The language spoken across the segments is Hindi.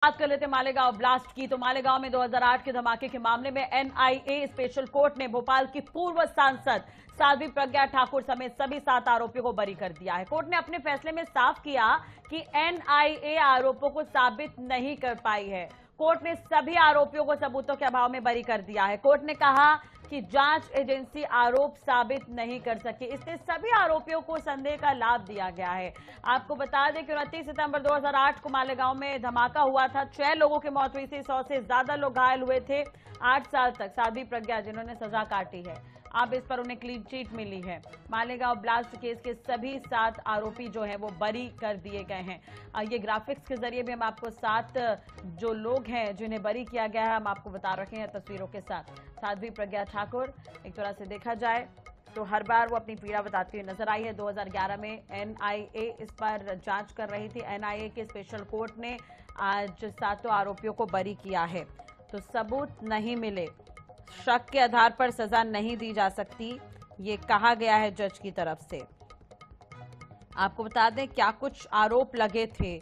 बात कर लेते हैं मालेगांव ब्लास्ट की। तो मालेगांव में 2008 के धमाके के मामले में एनआईए स्पेशल कोर्ट ने भोपाल की पूर्व सांसद साध्वी प्रज्ञा ठाकुर समेत सभी 7 आरोपियों को बरी कर दिया है। कोर्ट ने अपने फैसले में साफ किया कि एनआईए आरोपों को साबित नहीं कर पाई है। कोर्ट ने सभी आरोपियों को सबूतों के अभाव में बरी कर दिया है। कोर्ट ने कहा कि जांच एजेंसी आरोप साबित नहीं कर सकी, इसलिए सभी आरोपियों को संदेह का लाभ दिया गया है। आपको बता दें कि 29 सितंबर 2008 को मालेगांव में धमाका हुआ था। 6 लोगों की मौत हुई थी, 100 से ज्यादा लोग घायल हुए थे। 8 साल तक साध्वी प्रज्ञा जिन्होंने सजा काटी है, अब इस पर उन्हें क्लीन चिट मिली है। मालेगांव ब्लास्ट केस के सभी 7 आरोपी जो हैं वो बरी कर दिए गए हैं। ये ग्राफिक्स के जरिए भी हम आपको 7 जो लोग हैं जिन्हें बरी किया गया है हम आपको बता रखे हैं तस्वीरों के साथ। साध्वी प्रज्ञा ठाकुर एक तरह से देखा जाए तो हर बार वो अपनी पीड़ा बताती हुई नजर आई है। 2011 में एनआईए इस पर जांच कर रही थी। एनआईए के स्पेशल कोर्ट ने आज 7 आरोपियों को बरी किया है। तो सबूत नहीं मिले, शक के आधार पर सजा नहीं दी जा सकती, ये कहा गया है जज की तरफ से। आपको बता दें क्या कुछ आरोप लगे थे,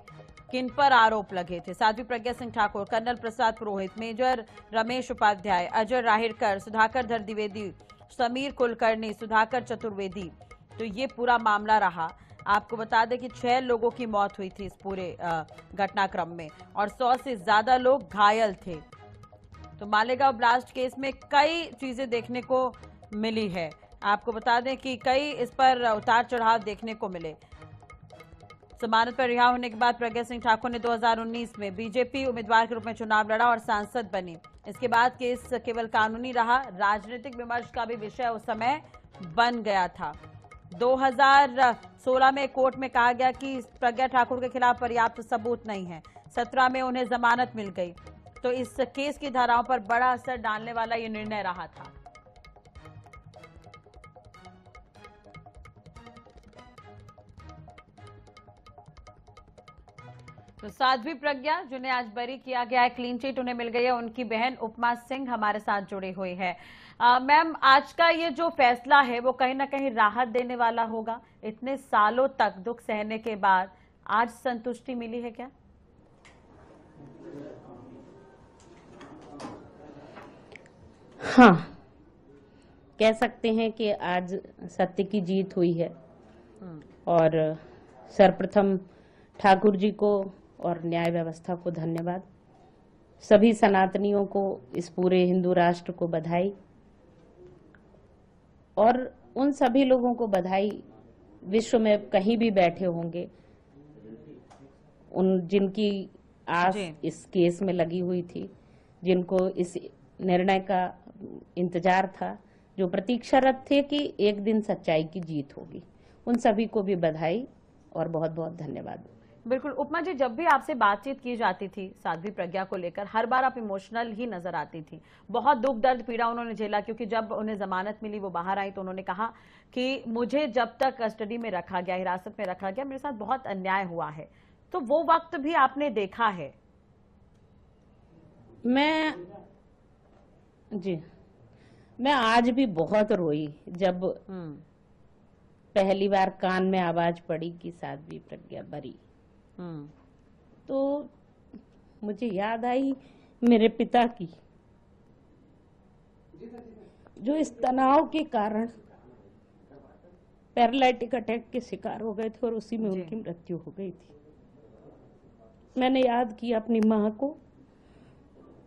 किन पर आरोप लगे थे। साध्वी प्रज्ञा सिंह ठाकुर, कर्नल प्रसाद पुरोहित, मेजर रमेश उपाध्याय, अजय राहिरकर, सुधाकर धर द्विवेदी, समीर कुलकर्णी, सुधाकर चतुर्वेदी। तो ये पूरा मामला रहा। आपको बता दें कि 6 लोगों की मौत हुई थी इस पूरे घटनाक्रम में और 100 से ज्यादा लोग घायल थे। तो मालेगांव ब्लास्ट केस में कई चीजें देखने को मिली है। आपको बता दें कि कई इस पर उतार चढ़ाव देखने को मिले। जमानत पर रिहा होने के बाद प्रज्ञा सिंह ठाकुर ने 2019 में बीजेपी उम्मीदवार के रूप में चुनाव लड़ा और सांसद बनी। इसके बाद केस केवल कानूनी रहा, राजनीतिक विमर्श का भी विषय उस समय बन गया था। 2016 में कोर्ट में कहा गया कि प्रज्ञा ठाकुर के खिलाफ पर्याप्त सबूत नहीं है। 17 में उन्हें जमानत मिल गई। तो इस केस की धाराओं पर बड़ा असर डालने वाला यह निर्णय रहा था। तो साध्वी प्रज्ञा जिन्हें आज बरी किया गया है, क्लीन चिट उन्हें मिल गई है। उनकी बहन उपमा सिंह हमारे साथ जुड़ी हुई है। मैम, आज का ये जो फैसला है वो कहीं ना कहीं राहत देने वाला होगा। इतने सालों तक दुख सहने के बाद आज संतुष्टि मिली है क्या? हाँ, कह सकते हैं कि आज सत्य की जीत हुई है। और सर्वप्रथम ठाकुर जी को और न्याय व्यवस्था को धन्यवाद। सभी सनातनियों को, इस पूरे हिंदू राष्ट्र को बधाई और उन सभी लोगों को बधाई विश्व में कहीं भी बैठे होंगे, उन जिनकी आस इस केस में लगी हुई थी, जिनको इस निर्णय का इंतजार था, जो प्रतीक्षारत थे कि एक दिन सच्चाई की जीत होगी, उन सभी को भी बधाई और बहुत बहुत धन्यवाद। बिल्कुल उपमा जी, जब भी आपसे बातचीत की जाती थी साध्वी प्रज्ञा को लेकर, हर बार आप इमोशनल ही नजर आती थी। बहुत दुख दर्द पीड़ा उन्होंने झेला, क्योंकि जब उन्हें जमानत मिली, वो बाहर आई तो उन्होंने कहा कि मुझे जब तक कस्टडी में रखा गया, हिरासत में रखा गया, मेरे साथ बहुत अन्याय हुआ है। तो वो वक्त भी आपने देखा है? मैं आज भी बहुत रोई जब पहली बार कान में आवाज पड़ी कि साध्वी प्रज्ञा बरी। तो मुझे याद आई मेरे पिता की, जो इस तनाव के कारण पैरालिटिक अटैक के शिकार हो गए थे और उसी में उनकी मृत्यु हो गई थी। मैंने याद किया अपनी माँ को,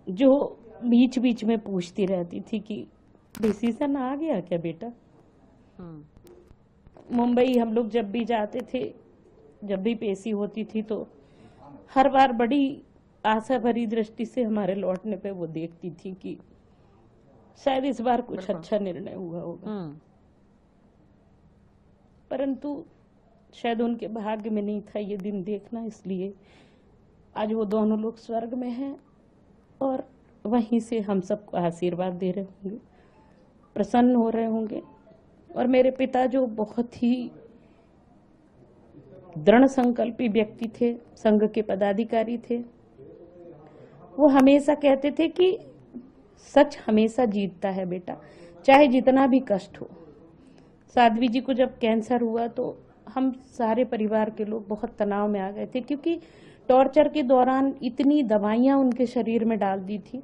जो बीच बीच में पूछती रहती थी कि डिसीजन आ गया क्या बेटा। मुंबई हम लोग जब भी जाते थे, जब भी पेशी होती थी, तो हर बार बड़ी आशा भरी दृष्टि से हमारे लौटने पे वो देखती थी कि शायद इस बार कुछ अच्छा निर्णय हुआ होगा। परंतु शायद उनके भाग्य में नहीं था ये दिन देखना, इसलिए आज वो दोनों लोग स्वर्ग में हैं और वहीं से हम सबको आशीर्वाद दे रहे होंगे, प्रसन्न हो रहे होंगे। और मेरे पिता जो बहुत ही दृढ़ संकल्पी व्यक्ति थे, संघ के पदाधिकारी थे, वो हमेशा कहते थे कि सच हमेशा जीतता है बेटा, चाहे जितना भी कष्ट हो। साध्वी जी को जब कैंसर हुआ तो हम सारे परिवार के लोग बहुत तनाव में आ गए थे, क्योंकि टॉर्चर के दौरान इतनी दवाइयां उनके शरीर में डाल दी थी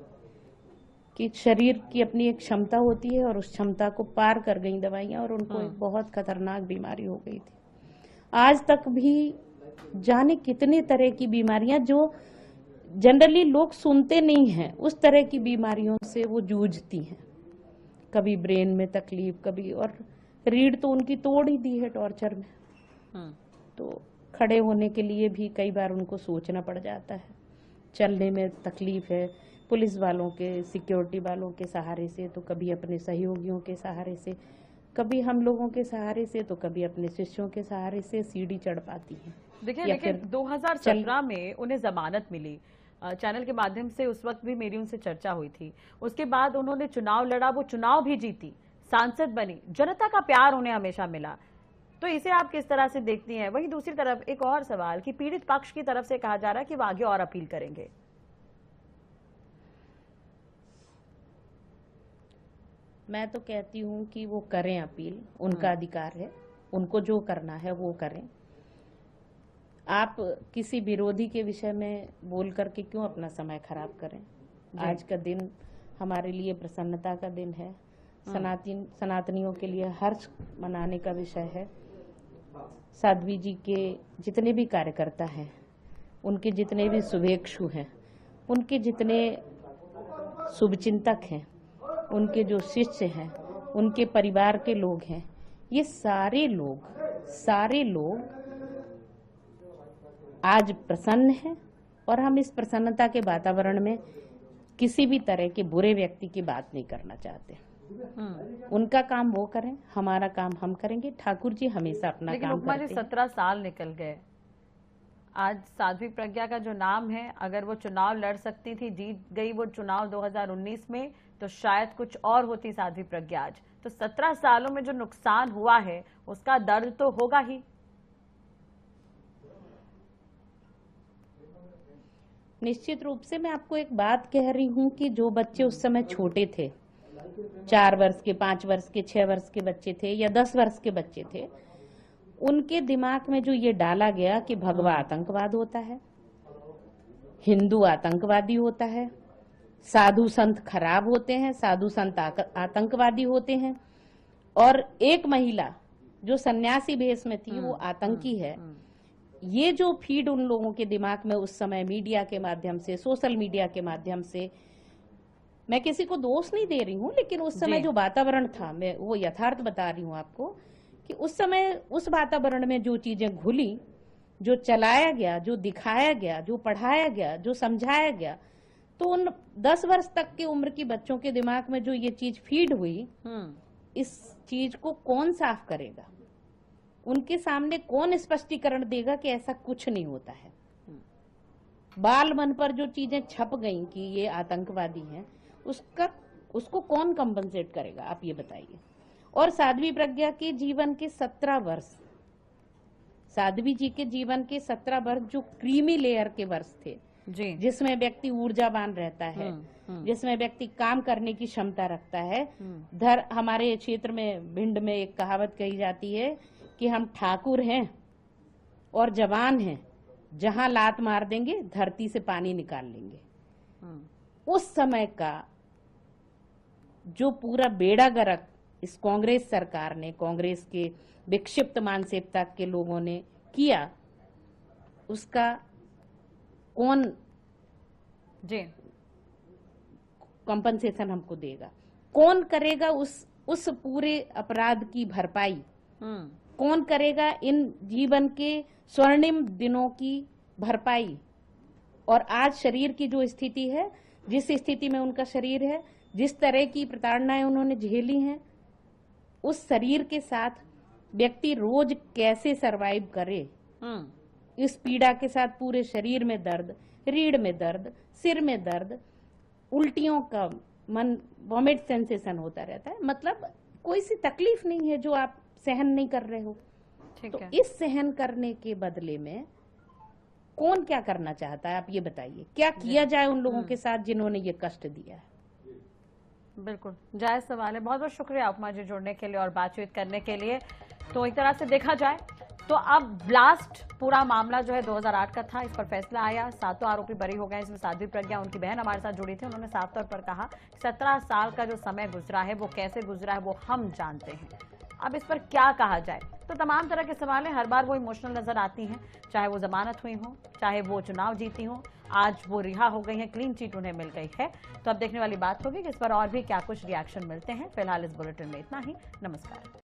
कि शरीर की अपनी एक क्षमता होती है और उस क्षमता को पार कर गई दवाइयां और उनको एक बहुत खतरनाक बीमारी हो गई थी। आज तक भी जाने कितने तरह की बीमारियां जो जनरली लोग सुनते नहीं हैं, उस तरह की बीमारियों से वो जूझती हैं। कभी ब्रेन में तकलीफ, कभी, और रीढ़ तो उनकी तोड़ ही दी है टॉर्चर में। तो खड़े होने के लिए भी कई बार उनको सोचना पड़ जाता है, चलने में तकलीफ है, पुलिस वालों के, सिक्योरिटी वालों के सहारे से, तो कभी अपने सहयोगियों के सहारे से, कभी हम लोगों के सहारे से, तो कभी अपने शिष्यों के सहारे से सीढ़ी चढ़ पाती है। देखिए, लेकिन 2017 में उन्हें जमानत मिली, चैनल के माध्यम से उस वक्त भी मेरी उनसे चर्चा हुई थी। उसके बाद उन्होंने चुनाव लड़ा, वो चुनाव भी जीती, सांसद बनी, जनता का प्यार उन्हें हमेशा मिला। तो इसे आप किस तरह से देखती हैं? वहीं दूसरी तरफ एक और सवाल कि पीड़ित पक्ष की तरफ से कहा जा रहा है कि वो आगे और अपील करेंगे। मैं तो कहती हूँ कि वो करें अपील, उनका अधिकार है, उनको जो करना है वो करें। आप किसी विरोधी के विषय में बोल करके क्यों अपना समय खराब करें? आज का दिन हमारे लिए प्रसन्नता का दिन है, सनातनियों के लिए हर्ष मनाने का विषय है। साध्वी जी के जितने भी कार्यकर्ता हैं, उनके जितने भी शुभेच्छु हैं, उनके जितने शुभचिंतक हैं, उनके जो शिष्य हैं, उनके परिवार के लोग हैं, ये सारे लोग आज प्रसन्न हैं और हम इस प्रसन्नता के वातावरण में किसी भी तरह के बुरे व्यक्ति की बात नहीं करना चाहते। उनका काम वो करें, हमारा काम हम करेंगे। ठाकुर जी हमेशा अपना काम करते हैं। 17 साल निकल गए, आज साध्वी प्रज्ञा का जो नाम है, अगर वो चुनाव लड़ सकती थी, जीत गई वो चुनाव 2019 में, तो शायद कुछ और होती साध्वी प्रज्ञा आज। तो 17 सालों में जो नुकसान हुआ है उसका दर्द तो होगा ही। निश्चित रूप से मैं आपको एक बात कह रही हूँ कि जो बच्चे उस समय छोटे थे, 4 वर्ष के, 5 वर्ष के, 6 वर्ष के बच्चे थे या 10 वर्ष के बच्चे थे, उनके दिमाग में जो ये डाला गया कि भगवा आतंकवाद होता है, हिंदू आतंकवादी होता है, साधु संत खराब होते हैं, साधु संत आतंकवादी होते हैं, और एक महिला जो सन्यासी भेष में थी वो आतंकी है। ये जो फीड उन लोगों के दिमाग में उस समय मीडिया के माध्यम से, सोशल मीडिया के माध्यम से, मैं किसी को दोष नहीं दे रही हूँ, लेकिन उस समय जो वातावरण था, मैं वो यथार्थ बता रही हूँ आपको कि उस समय उस वातावरण में जो चीजें घुली, जो चलाया गया, जो दिखाया गया, जो पढ़ाया गया, जो समझाया गया, तो उन 10 वर्ष तक की उम्र की बच्चों के दिमाग में जो ये चीज फीड हुई, इस चीज को कौन साफ करेगा? उनके सामने कौन स्पष्टीकरण देगा कि ऐसा कुछ नहीं होता है? बाल मन पर जो चीजें छप गई कि ये आतंकवादी हैं, उसको कौन कंपनसेट करेगा, आप ये बताइए। और साध्वी प्रज्ञा के जीवन के 17 वर्ष, साध्वी जी के जीवन के 17 वर्ष जो क्रीमी लेयर के वर्ष थे, जिसमें व्यक्ति ऊर्जावान रहता है, जिसमें व्यक्ति काम करने की क्षमता रखता है। हमारे क्षेत्र में, भिंड में एक कहावत कही जाती है कि हम ठाकुर हैं और जवान हैं, जहां लात मार देंगे धरती से पानी निकाल लेंगे। उस समय का जो पूरा बेड़ा गर्क इस कांग्रेस सरकार ने, कांग्रेस के विक्षिप्त मानसिकता के लोगों ने किया, उसका कौन कंपनसेशन हमको देगा? कौन करेगा उस पूरे अपराध की भरपाई? कौन करेगा इन जीवन के स्वर्णिम दिनों की भरपाई? और आज शरीर की जो स्थिति है, जिस स्थिति में उनका शरीर है, जिस तरह की प्रताड़नाएं उन्होंने झेली हैं, उस शरीर के साथ व्यक्ति रोज कैसे सरवाइव करे? इस पीड़ा के साथ पूरे शरीर में दर्द, रीढ़ में दर्द, सिर में दर्द, उल्टियों का मन, वॉमिट सेंसेशन होता रहता है। मतलब कोई सी तकलीफ नहीं है जो आप सहन नहीं कर रहे हो। तो इस सहन करने के बदले में कौन क्या करना चाहता है, आप ये बताइए। क्या किया जाए उन लोगों के साथ जिन्होंने ये कष्ट दिया है? बिल्कुल जायज सवाल है। बहुत बहुत शुक्रिया उपमा जी जुड़ने के लिए और बातचीत करने के लिए। तो एक तरह से देखा जाए तो अब ब्लास्ट पूरा मामला जो है 2008 का था, इस पर फैसला आया, 7 आरोपी बरी हो गए। इसमें साध्वी प्रज्ञा, उनकी बहन हमारे साथ जुड़ी थी। उन्होंने साफ तौर पर कहा 17 साल का जो समय गुजरा है वो कैसे गुजरा है वो हम जानते हैं। अब इस पर क्या कहा जाए, तो तमाम तरह के सवाल हैं। हर बार वो इमोशनल नजर आती हैं, चाहे वो जमानत हुई हो, चाहे वो चुनाव जीती हो। आज वो रिहा हो गई है, क्लीन चिट उन्हें मिल गई है। तो अब देखने वाली बात होगी कि इस पर और भी क्या कुछ रिएक्शन मिलते हैं। फिलहाल इस बुलेटिन में इतना ही। नमस्कार।